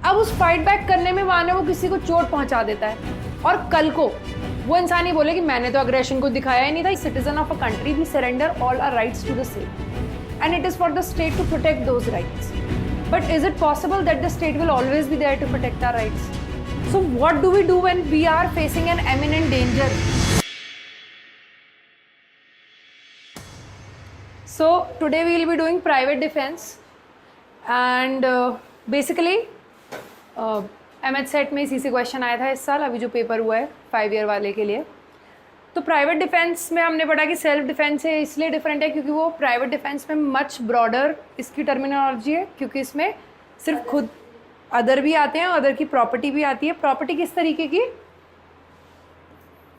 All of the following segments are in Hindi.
अब उस फाइट बैक करने में माने वो किसी को चोट पहुंचा देता है और कल को वो इंसान ही बोले कि मैंने तो अग्रेशन को दिखाया ही नहीं था, citizen of a country we surrender all our rights to the state and it is for the state to protect those rights. But is it possible that the state will always be there to protect our rights? So what do we do when we are facing an imminent danger? So today we will be doing private defense and basically MHSET में इसी से क्वेश्चन आया था इस साल, अभी जो पेपर हुआ है 5 ईयर वाले के लिए. तो प्राइवेट डिफेंस में हमने पढ़ा कि सेल्फ डिफेंस से इसलिए डिफरेंट है क्योंकि वो प्राइवेट डिफेंस में मच ब्रॉडर इसकी टर्मिनोलॉजी है, क्योंकि इसमें सिर्फ खुद अदर भी आते हैं, अदर की प्रॉपर्टी भी आती है. प्रॉपर्टी किस तरीके की,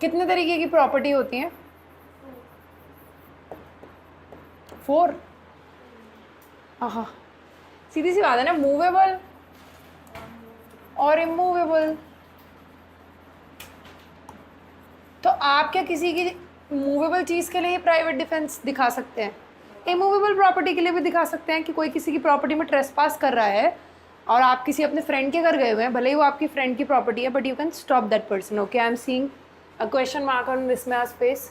कितने तरीके की प्रॉपर्टी होती हैं? 4. हाँ, सीधी सी बात है ना, मूवेबल और इमूवेबल. तो आप क्या किसी की मूवेबल चीज़ के लिए प्राइवेट डिफेंस दिखा सकते हैं? इमूवेबल प्रॉपर्टी के लिए भी दिखा सकते हैं कि कोई किसी की प्रॉपर्टी में ट्रेसपास कर रहा है और आप किसी अपने फ्रेंड के घर गए हुए हैं, भले ही वो आपकी फ्रेंड की प्रॉपर्टी है, but you can stop that person. Okay, I am seeing a question mark on Vismaya space.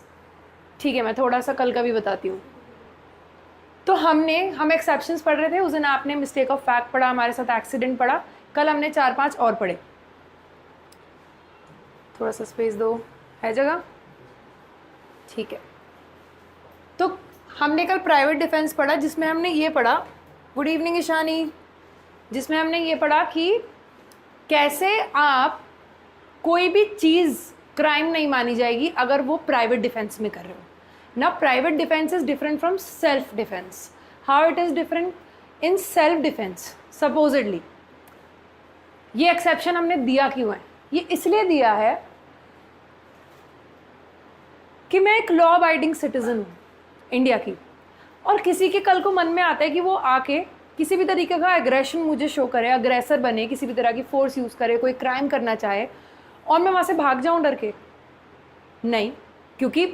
ठीक है, मैं थोड़ा सा कल का भी बताती हूँ. तो हम एक्सेप्शंस पढ़ रहे थे, उस दिन आपने मिस्टेक ऑफ फैक्ट पढ़ा, हमारे साथ एक्सीडेंट पढ़ा, कल हमने 4-5 और पढ़े. थोड़ा सा स्पेस दो, है जगह? ठीक है. तो हमने कल प्राइवेट डिफेंस पढ़ा जिसमें हमने ये पढ़ा, गुड इवनिंग ईशानी, जिसमें हमने ये पढ़ा कि कैसे आप कोई भी चीज़ क्राइम नहीं मानी जाएगी अगर वो प्राइवेट डिफेंस में कर रहे हो. ना private defence is different from self defence. How it is different? In self defence supposedly ये एक्सेप्शन हमने दिया क्यों है? ये इसलिए दिया है कि मैं एक लॉ अबाइडिंग सिटीजन हूँ इंडिया की, और किसी के कल को मन में आता है कि वो आके किसी भी तरीके का एग्रेशन मुझे शो करे, अग्रेसर बने, किसी भी तरह की फोर्स यूज़ करे, कोई क्राइम करना चाहे और मैं वहाँ से भाग जाऊँ डर के? नहीं, क्योंकि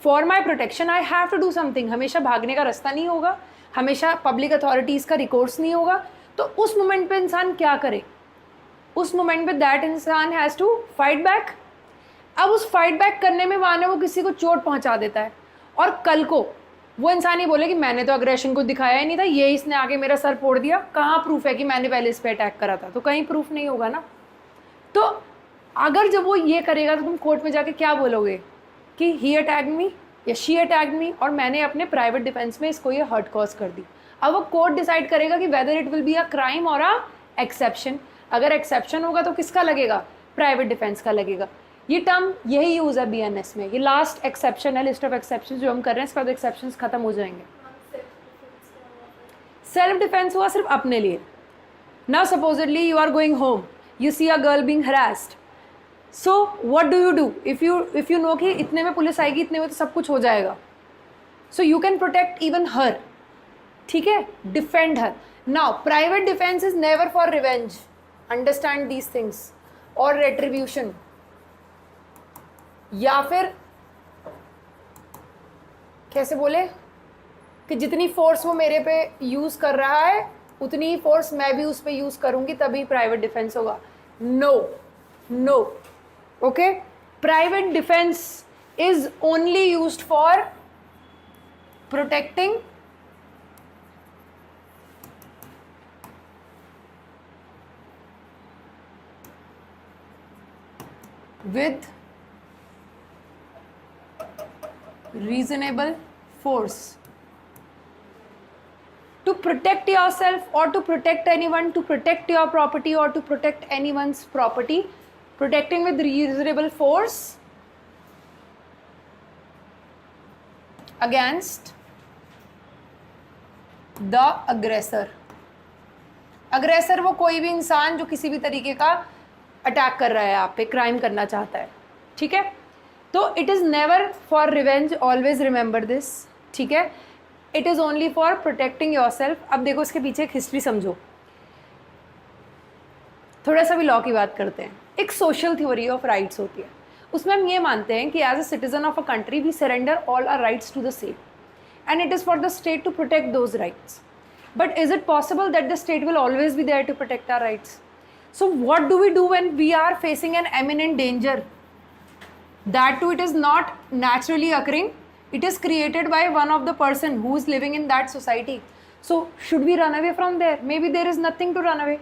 for my protection I have to do something. हमेशा भागने का रास्ता नहीं होगा, हमेशा पब्लिक अथॉरिटीज़ का रिकोर्स नहीं होगा. तो उस मोमेंट पे इंसान क्या करे? उस मोमेंट पे दैट इंसान हैज़ टू फाइट बैक. अब उस फाइट बैक करने में माने वो किसी को चोट पहुँचा देता है और कल को वो इंसान ही बोले कि मैंने तो अग्रेशन को दिखाया ही नहीं था, ये इसने आगे मेरा सर फोड़ दिया. कहाँ प्रूफ है कि मैंने पहले इस पर अटैक करा था? तो कहीं प्रूफ नहीं होगा ना. तो अगर जब वो ये करेगा तो तुम कोर्ट में जाके क्या बोलोगे कि ही अटैक्ड मी या शी अटैक्ड मी और मैंने अपने प्राइवेट डिफेंस में इसको ये हर्ट कॉज कर दी. अब वो कोर्ट डिसाइड करेगा कि whether it will be a crime और अ एक्सेप्शन. अगर एक्सेप्शन होगा तो किसका लगेगा? प्राइवेट डिफेंस का लगेगा. ये टर्म यही यूज़ है बीएनएस में. ये लास्ट एक्सेप्शन है लिस्ट ऑफ एक्सेप्शन जो हम कर रहे हैं, इसके बाद एक्सेप्शंस खत्म हो जाएंगे. सेल्फ डिफेंस हुआ सिर्फ अपने लिए. Now supposedly you are going home, you see a girl being harassed, so what do you do? If you know कि इतने में पुलिस आएगी, इतने में तो सब कुछ हो जाएगा, so you can protect even her. ठीक है, defend her. Now private defence is never for revenge, understand these things, और रेट्रीब्यूशन, या फिर कैसे बोले कि जितनी फोर्स वो मेरे पे यूज़ कर रहा है उतनी ही फोर्स मैं भी उस पे यूज़ करूंगी तभी प्राइवेट डिफेंस होगा. No no. Okay, private defence is only used for protecting with reasonable force to protect yourself or to protect anyone, to protect your property or to protect anyone's property. Protecting with reasonable force against the aggressor. अग्रेसर वो कोई भी इंसान जो किसी भी तरीके का अटैक कर रहा है आप पे, क्राइम करना चाहता है. ठीक है, तो it is never for revenge, always remember this. ठीक है, it is only for protecting your self. अब देखो इसके पीछे एक हिस्ट्री समझो, थोड़ा सा भी लॉ की बात करते हैं. एक सोशल थ्योरी ऑफ राइट्स होती है, उसमें हम ये मानते हैं कि as a citizen of a country we surrender all our rights to the state and it is for the state to protect those rights. But is it possible that the state will always be there to protect our rights? So what do we do when we are facing an imminent danger? That too, it is not naturally occurring. It is created by one of the person who is living in that society. So should we run away from there? Maybe there is nothing to run away,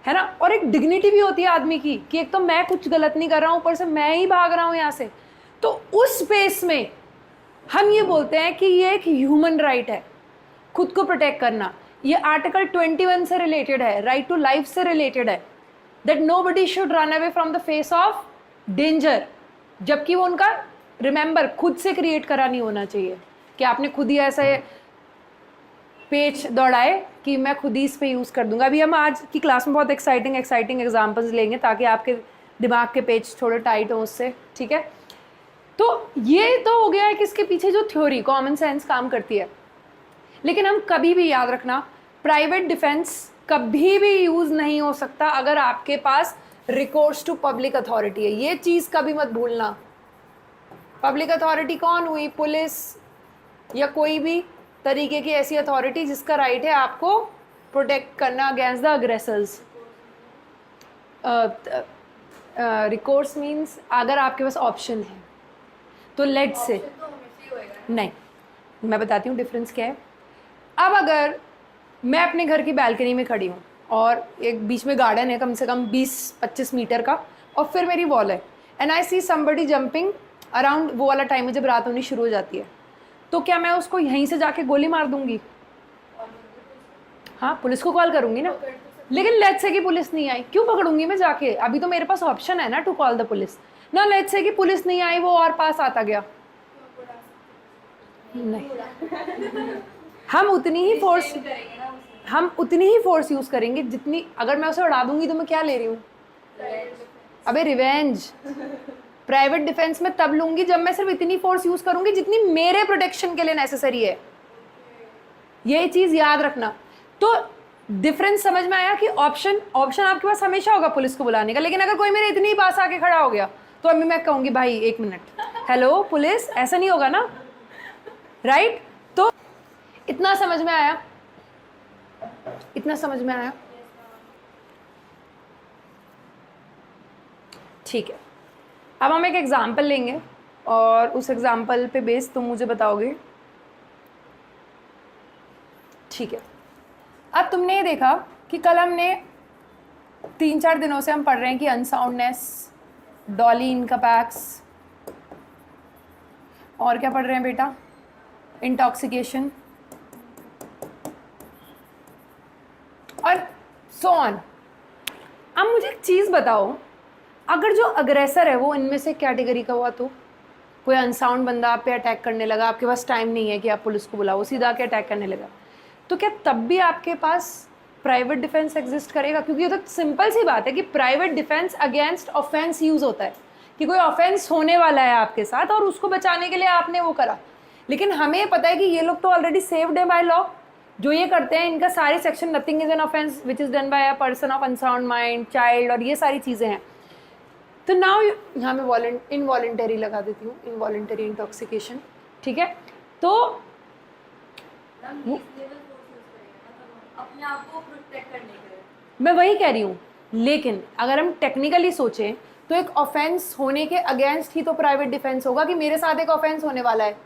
है ना. और एक डिग्निटी भी होती है आदमी की कि एक तो मैं कुछ गलत नहीं कर रहा हूँ, ऊपर से मैं ही भाग रहा हूँ यहाँ से. तो उस स्पेस में हम ये बोलते हैं कि ये एक ह्यूमन राइट है, खुद को प्रोटेक्ट करना. ये आर्टिकल 21 से रिलेटेड है, राइट टू लाइफ से रिलेटेड है, that nobody should run away from the face of danger. जबकि वो उनका रिमेंबर खुद से क्रिएट करा नहीं होना चाहिए कि आपने खुद ही ऐसे पेज दौड़ाए कि मैं खुद ही इस पे यूज़ कर दूंगा. अभी हम आज की क्लास में बहुत एक्साइटिंग एग्जांपल्स लेंगे ताकि आपके दिमाग के पेज थोड़े टाइट हों उससे, ठीक है. तो ये तो हो गया है कि इसके पीछे जो थ्योरी कॉमन सेंस काम करती है. लेकिन हम कभी भी याद रखना, प्राइवेट डिफेंस कभी भी यूज़ नहीं हो सकता अगर आपके पास रिकोर्स टू पब्लिक अथॉरिटी है. ये चीज़ कभी मत भूलना. पब्लिक अथॉरिटी कौन हुई? पुलिस या कोई भी तरीके की ऐसी अथॉरिटी जिसका राइट है आपको प्रोटेक्ट करना अगेंस्ट द अग्रेसर्स. रिकोर्स मीन्स अगर आपके पास ऑप्शन है तो लेट से नहीं, मैं बताती हूँ डिफरेंस क्या है. अब अगर मैं अपने घर की बैल्कनी में खड़ी हूँ और एक बीच में गार्डन है कम से कम 20-25 मीटर का, और फिर मेरी वॉल है, and I C somebody jumping around वो वाला टाइम है जब रात होनी शुरू हो जाती है, तो क्या मैं उसको यहीं से जाके गोली मार दूंगी? हाँ, पुलिस को कॉल करूंगी ना. लेकिन लेट्स से कि पुलिस नहीं आई, क्यों पकड़ूंगी मैं जाके? अभी तो मेरे पास ऑप्शन है ना टू कॉल द पुलिस ना. लेट्स से कि पुलिस नहीं आई, वो और पास आता गया, नहीं, हम उतनी ही फोर्स यूज करेंगे जितनी. अगर मैं उसे उड़ा दूंगी तो मैं क्या ले रही हूँ? अबे रिवेंज. प्राइवेट डिफेंस में तब लूंगी जब मैं सिर्फ इतनी फोर्स यूज करूंगी जितनी मेरे प्रोटेक्शन के लिए नेसेसरी है. ये चीज याद रखना. तो डिफरेंस समझ में आया कि ऑप्शन आपके पास हमेशा होगा पुलिस को बुलाने का. लेकिन अगर कोई मेरे इतनी पास आके खड़ा हो गया तो अभी मैं कहूंगी भाई 1 मिनट, हेलो पुलिस, ऐसा नहीं होगा ना, राइट? तो इतना समझ में आया? ठीक है. अब हम एक एग्जाम्पल लेंगे और उस एग्जाम्पल पे बेस तुम मुझे बताओगे, ठीक है. अब तुमने ये देखा कि कल हमने 3-4 दिनों से हम पढ़ रहे हैं कि अनसाउंडनेस, डॉली इनकपैक्स, और क्या पढ़ रहे हैं बेटा? इंटॉक्सिकेशन और सो ऑन. अब मुझे एक चीज़ बताओ, अगर जो अग्रेसर है वो इनमें से कैटेगरी का हुआ, तो कोई अनसाउंड बंदा आप पे अटैक करने लगा, आपके पास टाइम नहीं है कि आप पुलिस को बुलाओ, सीधा आके अटैक करने लगा, तो क्या तब भी आपके पास प्राइवेट डिफेंस एग्जिस्ट करेगा? क्योंकि ये तो सिंपल सी बात है कि private defence against offence use होता है कि कोई ऑफेंस होने वाला है आपके साथ और उसको बचाने के लिए आपने वो करा. लेकिन हमें पता है कि ये लोग तो ऑलरेडी सेव्ड है बाय लॉ. जो ये करते हैं इनका सारे section, nothing is an offence which is done by a person of unsound mind, child, और ये सारी चीज़ें हैं. तो नाउ यहाँ मैं इनवॉलेंटरी लगा देती हूँ, इनवॉलेंटरी इंटॉक्सिकेशन, ठीक है. तो अपने आप को प्रोटेक्ट करने के लिए मैं वही कह रही हूँ. लेकिन अगर हम टेक्निकली सोचें तो एक ऑफेंस होने के अगेंस्ट ही तो प्राइवेट डिफेंस होगा कि मेरे साथ एक ऑफेंस होने वाला है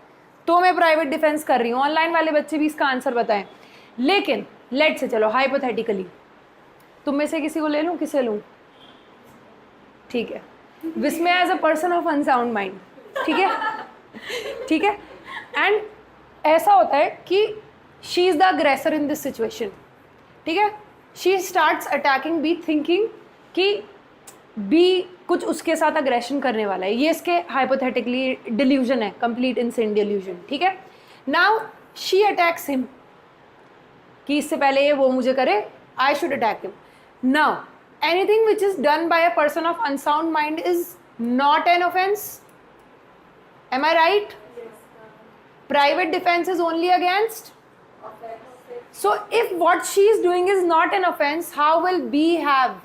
तो मैं प्राइवेट डिफेंस कर रही हूँ. ऑनलाइन वाले बच्चे भी इसका आंसर बताएं. लेकिन लेट से, चलो हाइपोथेटिकली तुम में से किसी को ले लूँ, किसे लूँ? ठीक है, विस्मय as a person of unsound mind, ठीक है, ठीक है. एंड ऐसा होता है कि शी इज़ द अग्रेसर इन दिस सिचुएशन, ठीक है. She starts attacking be thinking कि बी कुछ उसके साथ अग्रेशन करने वाला है. ये इसके हाइपोथेटिकली डिल्यूजन है, कंप्लीट इनसेन डिल्यूजन, ठीक है. नाउ शी अटैक्स हिम कि इससे पहले ये वो मुझे करे, I should attack him. Now anything which is done by a person of unsound mind is not an offense. Am I right? yes, Private defense is only against offense. So if what she is doing is not an offense, how will B have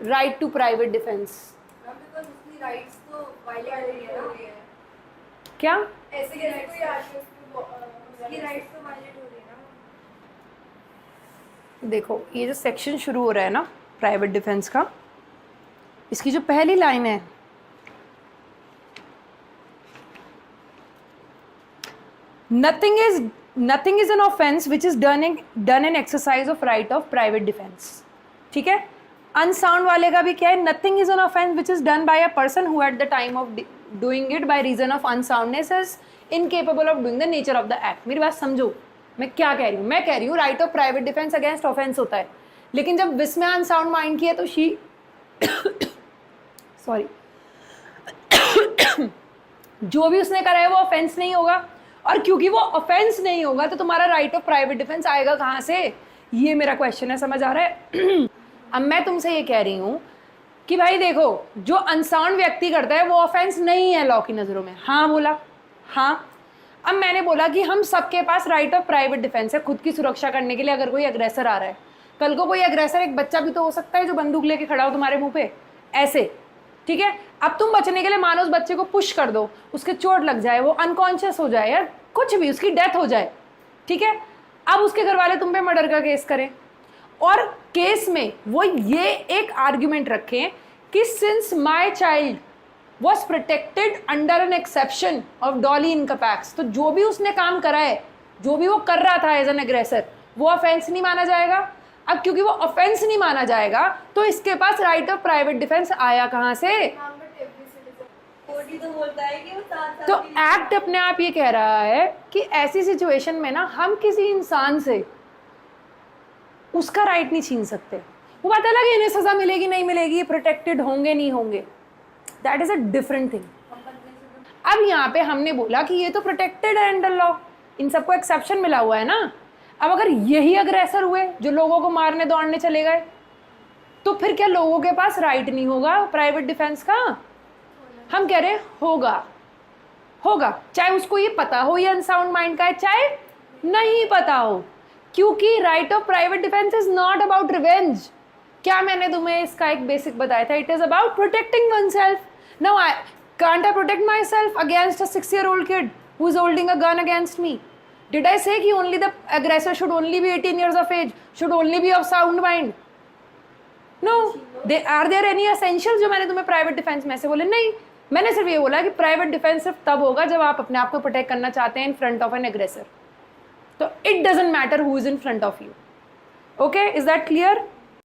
right to private defense? because उसकी rights तो violate हो रही है ना. क्या? ऐसे की rights उसकी rights तो violate हो रही है ना. देखो ये जो सेक्शन शुरू हो रहा है ना, प्राइवेट डिफेंस का, इसकी जो पहली लाइन है, nothing is an offense which is done in exercise of right of private defense. ठीक है. अनसाउंड वाले का भी क्या है, nothing is an offense which is done by a person who at the time of doing it by reason of unsoundness is incapable of doing the nature of the act. मेरी बात समझो मैं क्या कह रही हूँ. मैं कह रही हूँ right of private defence against offence होता है, लेकिन जब विस्मय अनसाउंड माइंड की है तो शी सॉरी जो भी उसने करा है वो ऑफेंस नहीं होगा, और क्योंकि वो ऑफेंस नहीं होगा तो तुम्हारा राइट ऑफ प्राइवेट डिफेंस आएगा कहाँ से, ये मेरा क्वेश्चन है. समझ आ रहा है? अब मैं तुमसे ये कह रही हूँ कि भाई देखो जो अनसाउंड व्यक्ति करता है वो ऑफेंस नहीं है लॉ की नज़रों में. हाँ बोला, हाँ. अब मैंने बोला कि हम सबके पास राइट ऑफ प्राइवेट डिफेंस है खुद की सुरक्षा करने के लिए. अगर कोई अग्रेसर आ रहा है, कल को कोई अग्रेसर, एक बच्चा भी तो हो सकता है जो बंदूक लेके खड़ा हो तुम्हारे मुंह पे ऐसे, ठीक है. अब तुम बचने के लिए मानो उस बच्चे को पुश कर दो, उसके चोट लग जाए, वो अनकॉन्शियस हो जाए या कुछ भी, उसकी डेथ हो जाए, ठीक है. अब उसके घर वाले तुम पे मर्डर का केस करें, और केस में वो ये एक आर्ग्यूमेंट रखें कि since my child was protected under an exception of doli incapax, तो जो भी उसने काम करा है, जो भी वो कर रहा था एज एन एग्रेसर, वो ऑफेंस नहीं माना जाएगा. अब क्योंकि वो ऑफेंस नहीं माना जाएगा तो इसके पास राइट ऑफ प्राइवेट डिफेंस आया कहाँ से? तो बोलता है कि वो तो एक्ट अपने आप ये कह रहा है कि ऐसी सिचुएशन में ना हम किसी इंसान से उसका राइट नहीं छीन सकते. वो बात अलग है इन्हें सजा मिलेगी नहीं मिलेगी, प्रोटेक्टेड होंगे नहीं होंगे, that is a different thing. अब यहाँ पे हमने बोला कि ये तो प्रोटेक्टेड है अंडर लॉ, इन सबको एक्सेप्शन मिला हुआ है ना. अब अगर यही अग्रेसर हुए जो लोगों को मारने दौड़ने चले गए, तो फिर क्या लोगों के पास राइट नहीं होगा प्राइवेट डिफेंस का? हम कह रहे हैं होगा, होगा, चाहे उसको ये पता हो ये अनसाउंड माइंड का है, चाहे नहीं पता हो, क्योंकि right of private defence is not about revenge. क्या मैंने तुम्हें इसका एक बेसिक बताया था? It is about protecting one self. Now I can't I protect my self against a 6-year-old kid who is holding a gun against me? Did I say कि only the aggressor should only be 18 years of age, should only be of sound mind? No. Are there any essentials जो मैंने तुम्हें प्राइवेट डिफेंस में से बोले? नहीं. मैंने सिर्फ ये बोला कि प्राइवेट डिफेंस सिर्फ तब होगा जब आप अपने आप को प्रोटेक्ट करना चाहते हैं in front of an aggressor. तो it doesn't matter who is in front of you. Okay, is that clear?